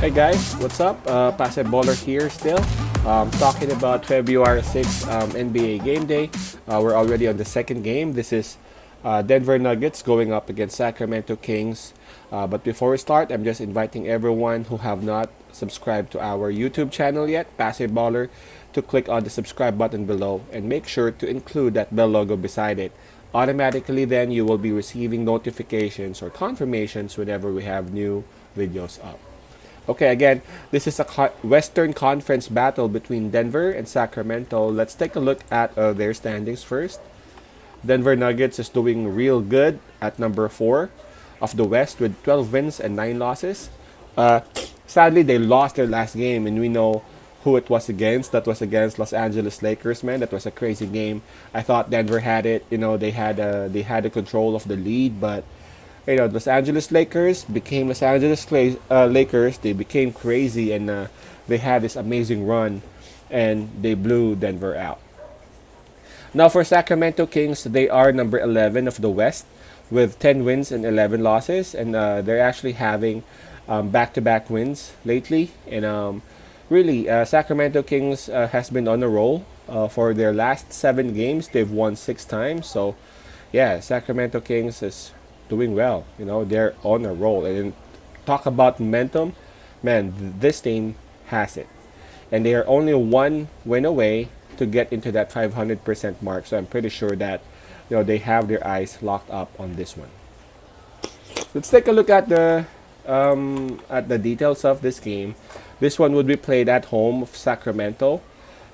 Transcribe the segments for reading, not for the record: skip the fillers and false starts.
Hey guys, what's up? Passive Baller here still. Talking about February 6th NBA game day. We're already on the second game. This is Denver Nuggets going up against Sacramento Kings. But before we start, I'm just inviting everyone who have not subscribed to our YouTube channel yet, Passive Baller, to click on the subscribe button below and make sure to include that bell logo beside it. Automatically then you will be receiving notifications or confirmations whenever we have new videos up. Okay, again, this is a Western Conference battle between Denver and Sacramento. Let's take a look at their standings first. Denver Nuggets is doing real good at number 4 of the West with 12 wins and 9 losses. Sadly, they lost their last game, and we know who it was against. That was against Los Angeles Lakers, man. That was a crazy game. I thought Denver had it. You know, they had the control of the lead, but Los Angeles Lakers became Los Angeles Lakers. They became crazy, and they had this amazing run, and they blew Denver out. Now for Sacramento Kings, they are number 11 of the West with 10 wins and 11 losses, and they're actually having back-to-back wins lately. And really, Sacramento Kings has been on a roll. For their last 7 games, they've won 6 times. So, yeah, Sacramento Kings is doing well. They're on a roll. And talk about momentum, man, this team has it. And they are only one win away to get into that 500% mark. So I'm pretty sure that they have their eyes locked up on this one. Let's take a look at the details of this game. This one would be played at home of Sacramento,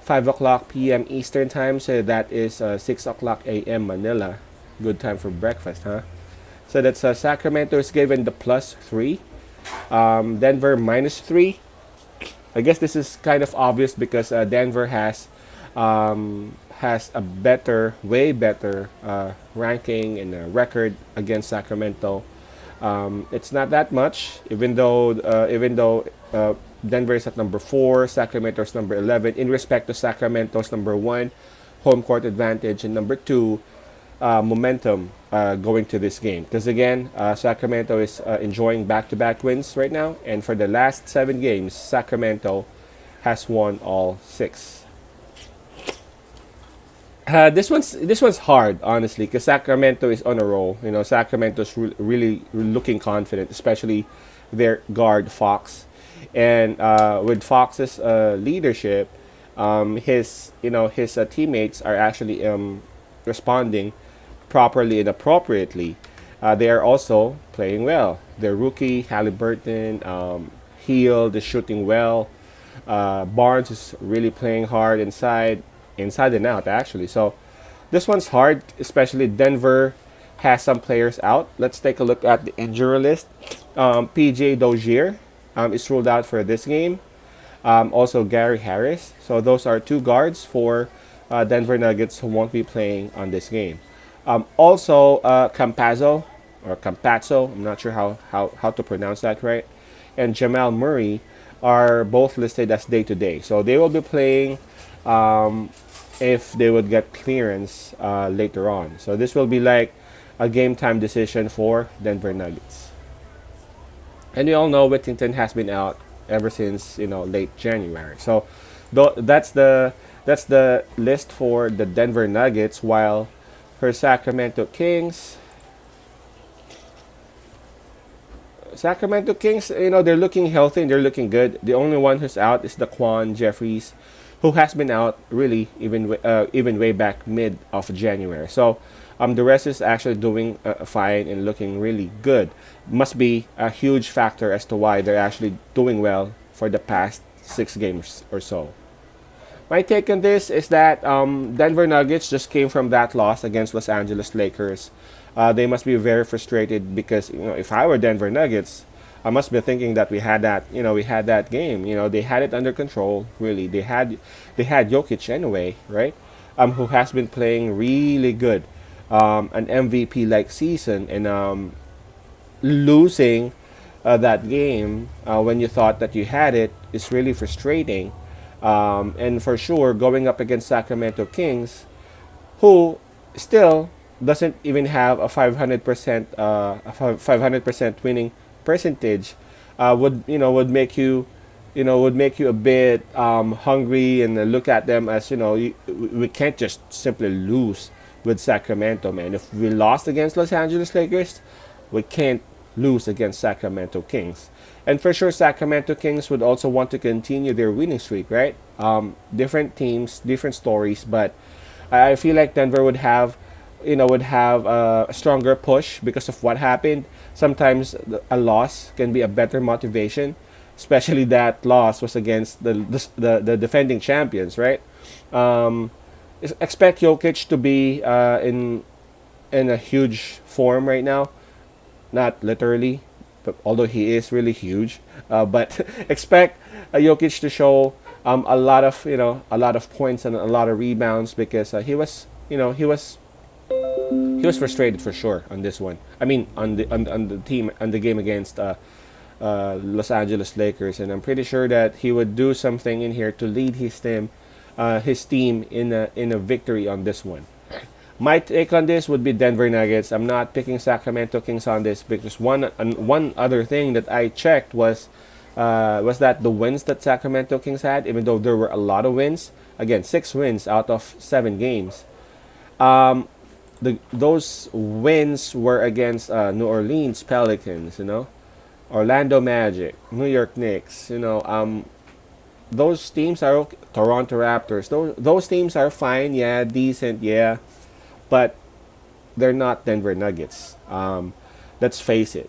5 o'clock p.m. Eastern time. So that is 6 o'clock a.m. Manila. Good time for breakfast, huh? So that's Sacramento is given the +3. Denver -3. I guess this is kind of obvious because Denver has a way better ranking and record against Sacramento. It's not that much, even though Denver is at number 4, Sacramento is number 11. In respect to Sacramento's number 1, home court advantage, and number 2, momentum going to this game. Because again, Sacramento is enjoying back-to-back wins right now, and for the last 7 games, Sacramento has won all 6. This one's hard, honestly, because Sacramento is on a roll. Sacramento's really looking confident, especially their guard Fox, and with Fox's leadership, his teammates are actually responding properly and appropriately. They are also playing well. Their rookie Halliburton, Hield is shooting well. Barnes is really playing hard inside and out, actually. So this one's hard, especially Denver has some players out. Let's take a look at the injury list. PJ Dozier is ruled out for this game. Also Gary Harris. So those are 2 guards for Denver Nuggets who won't be playing on this game. Also Campazzo, I'm not sure how to pronounce that right, and Jamal Murray are both listed as day-to-day. So they will be playing if they would get clearance later on. So this will be like a game time decision for Denver Nuggets. And you all know Whittington has been out ever since late January. So that's the list for the Denver Nuggets. While for Sacramento Kings, they're looking healthy and they're looking good. The only one who's out is Daquan Jeffries, who has been out really even way back mid of January. So the rest is actually doing fine and looking really good. Must be a huge factor as to why they're actually doing well for the past 6 games or so. My take on this is that Denver Nuggets just came from that loss against Los Angeles Lakers. They must be very frustrated because if I were Denver Nuggets, I must be thinking that we had that game. They had it under control. Really, they had Jokic anyway, right? Who has been playing really good, an MVP like season, and losing that game when you thought that you had it is really frustrating. And for sure, going up against Sacramento Kings, who still doesn't even have a 500% winning percentage would make you would make you a bit hungry and look at them as we can't just simply lose with Sacramento, man. If we lost against Los Angeles Lakers, we can't lose against Sacramento Kings. And for sure, Sacramento Kings would also want to continue their winning streak, right? Different teams, different stories, but I feel like Denver would have a stronger push because of what happened. Sometimes a loss can be a better motivation, especially that loss was against the defending champions, right? Um, expect Jokic to be in a huge form right now, not literally, but although he is really huge, but expect Jokic to show a lot of points and a lot of rebounds because he was frustrated for sure on this one. I mean, on the team on the game against Los Angeles Lakers, and I'm pretty sure that he would do something in here to lead his team in a victory on this one. My take on this would be Denver Nuggets. I'm not picking Sacramento Kings on this because one other thing that I checked was that the wins that Sacramento Kings had, even though there were a lot of wins, again 6 wins out of 7 games. Um, those wins were against New Orleans Pelicans, Orlando Magic, New York Knicks, those teams are okay. Toronto Raptors. Those teams are fine, yeah, decent, yeah, but they're not Denver Nuggets. Let's face it.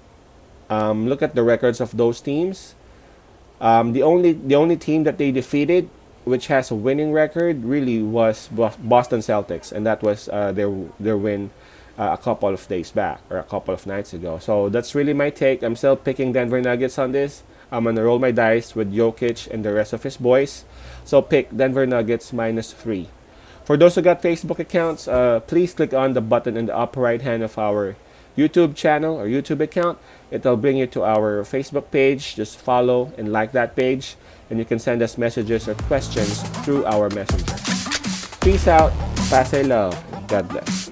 Look at the records of those teams. The only team that they defeated, which has a winning record, really was Boston Celtics, and that was their win a couple of days back or a couple of nights ago. So that's really my take. I'm still picking Denver Nuggets on this. I'm gonna roll my dice with Jokic and the rest of his boys. So pick Denver Nuggets -3. For those who got Facebook accounts, please click on the button in the upper right hand of our YouTube channel or YouTube account. It'll bring you to our Facebook page. Just follow and like that page, and you can send us messages or questions through our messenger. Peace out. Pase love. God bless.